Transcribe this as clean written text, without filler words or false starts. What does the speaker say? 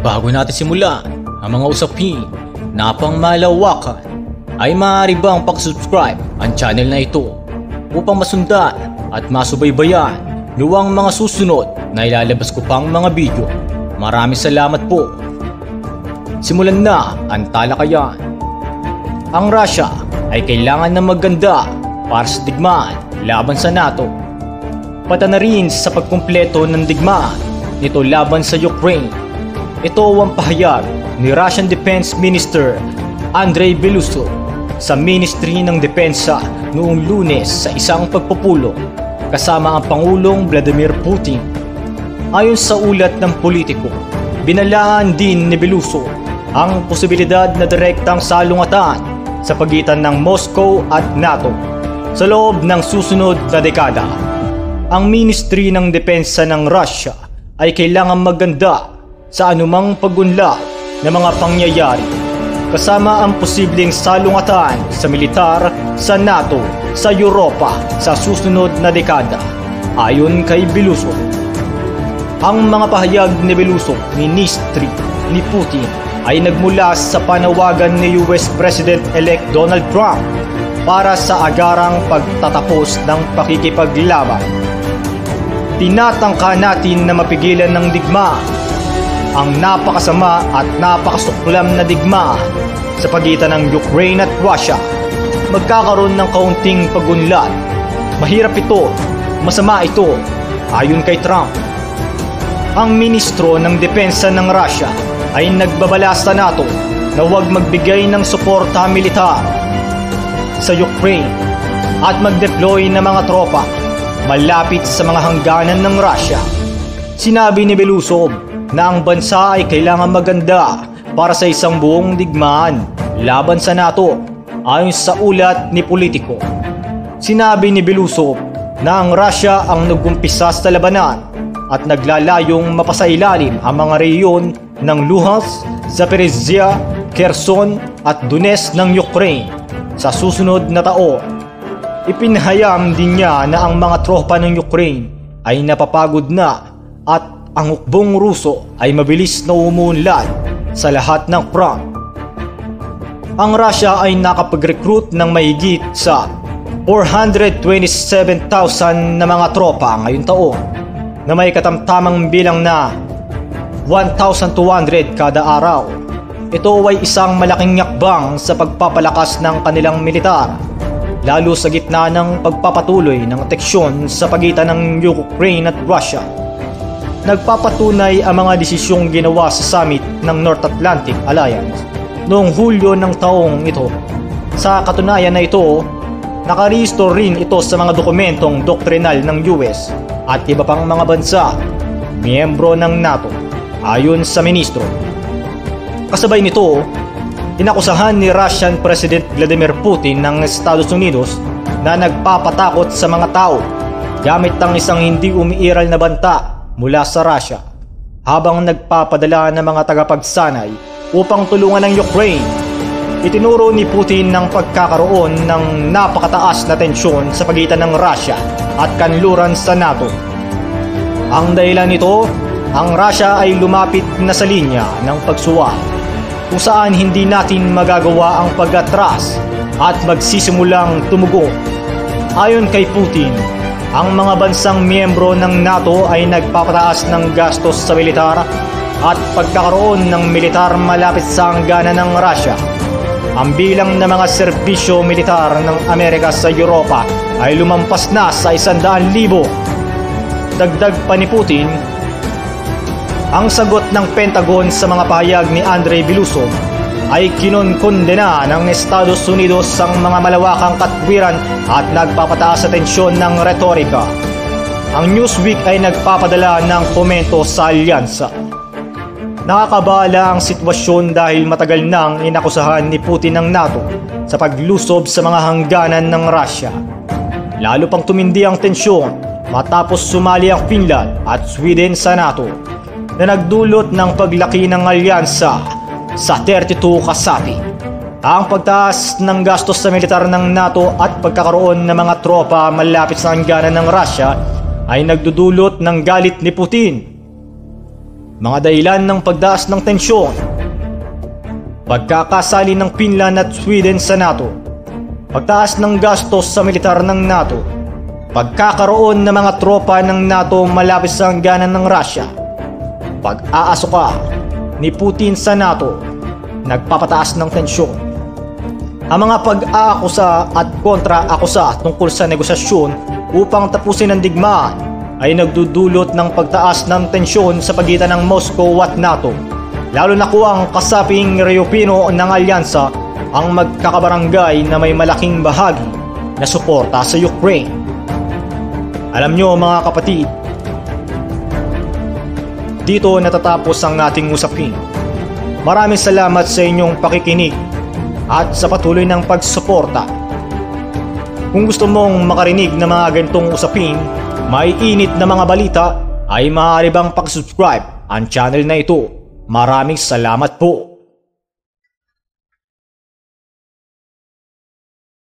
Bago natin simulan ang mga usapin na pangmalawakan, ay maaari bang subscribe ang channel na ito upang masundan at masubaybayan nuwang mga susunod na ilalabas ko pang mga video. Maraming salamat po. Simulan na ang talakayan. Ang Russia ay kailangan ng maganda para sa digmaan laban sa NATO. Pata na rin sa pagkumpleto ng digmaan nito laban sa Ukraine. Ito ang pahayag ni Russian Defense Minister Andrei Belosov sa Ministry ng Depensa noong Lunes sa isang pagpupulong kasama ang Pangulong Vladimir Putin. Ayon sa ulat ng Politico, binalaan din ni Belosov ang posibilidad na direktang salungatan sa pagitan ng Moscow at NATO sa loob ng susunod na dekada. Ang Ministry ng Depensa ng Russia ay kailangang maganda sa anumang pagunlad ng mga pangyayari, kasama ang posibleng salungatan sa militar sa NATO sa Europa sa susunod na dekada. Ayon kay Belosov, ang mga pahayag ni Belosov ministry ni Putin ay nagmula sa panawagan ni US President-elect Donald Trump para sa agarang pagtatapos ng pakikipaglaban. Tinatangka natin na mapigilan ng digmaan ang napakasama at napakasuklam na digmaan sa pagitan ng Ukraine at Russia. Magkakaroon ng kaunting pagunlad. Mahirap ito, masama ito, ayon kay Trump. Ang ministro ng depensa ng Russia ay nagbabala sa NATO na huwag magbigay ng suporta militar sa Ukraine at mag-deploy ng mga tropa malapit sa mga hangganan ng Russia. Sinabi ni Belosov na ang bansa ay kailangan maganda para sa isang buong digmaan laban sa NATO. Ayon sa ulat ni Politico, sinabi ni Belosov na ang Russia ang nagumpisa sa labanan at naglalayong mapasailalim ang mga rehiyon ng Luhansk, Zaporizhia, Kherson at Donetsk ng Ukraine sa susunod na taon. Ipinahayam din niya na ang mga tropa ng Ukraine ay napapagod na at ang hukbong Ruso ay mabilis na umunlad sa lahat ng front. Ang Russia ay nakapag-recruit ng mahigit sa 427,000 na mga tropa ngayong taon na may katamtamang bilang na 1,200 kada araw. Ito ay isang malaking yakbang sa pagpapalakas ng kanilang militar, lalo sa gitna ng pagpapatuloy ng teksyon sa pagitan ng Ukraine at Russia. Nagpapatunay ang mga desisyong ginawa sa summit ng North Atlantic Alliance noong Hulyo ng taong ito. Sa katunayan na ito, nakarehistro rin ito sa mga dokumentong doktrinal ng US at iba pang mga bansa, miyembro ng NATO, ayon sa ministro. Kasabay nito, inakusahan ni Russian President Vladimir Putin ng Estados Unidos na nagpapatakot sa mga tao gamit ang isang hindi umiiral na banta mula sa Russia habang nagpapadala ng mga tagapagsanay upang tulungan ng Ukraine. Itinuro ni Putin ng pagkakaroon ng napakataas na tensyon sa pagitan ng Russia at kanluran sa NATO. Ang dahilan nito, ang Russia ay lumapit na sa linya ng pagsuway kung saan hindi natin magagawa ang pag-atras at magsisimulang tumugon. Ayon kay Putin, ang mga bansang miyembro ng NATO ay nagpapataas ng gastos sa militar at pagkakaroon ng militar malapit sa hangganan ng Russia. Ang bilang ng mga serbisyo militar ng Amerika sa Europa ay lumampas na sa 100,000. Dagdag pa ni Putin, ang sagot ng Pentagon sa mga pahayag ni Andrei Belosov ay kinunkondena ng Estados Unidos ang mga malawakang katwiran at nagpapataas sa tensyon ng retorika. Ang Newsweek ay nagpapadala ng komento sa alyansa. Nakakabala ang sitwasyon dahil matagal nang inakusahan ni Putin ang NATO sa paglusob sa mga hangganan ng Russia. Lalo pang tumindi ang tensyon matapos sumali ang Finland at Sweden sa NATO na nagdulot ng paglaki ng alyansa sa 32 kasapi. Ang pagtaas ng gastos sa militar ng NATO at pagkakaroon ng mga tropa malapit sa hangganan ng Russia ay nagdudulot ng galit ni Putin. Mga dahilan ng pagdaas ng tensyon: pagkakasali ng Finland at Sweden sa NATO, pagtaas ng gastos sa militar ng NATO, pagkakaroon ng mga tropa ng NATO malapit sa hangganan ng Russia, pag-aasuka ni Putin sa NATO, nagpapataas ng tensyon. Ang mga pag-aakusa at kontra-akusa tungkol sa negosasyon upang tapusin ang digmaan ay nagdudulot ng pagtaas ng tensyon sa pagitan ng Moscow at NATO, lalo na kung ang kasaping Europino ng alyansa ang magkakabarangay na may malaking bahagi na suporta sa Ukraine. Alam nyo mga kapatid, dito natatapos ang ating usapin. Maraming salamat sa inyong pakikinig at sa patuloy ng pagsuporta. Kung gusto mong makarinig ng mga ganitong usapin, may init na mga balita, ay maaari bang pag-subscribe ang channel na ito. Maraming salamat po.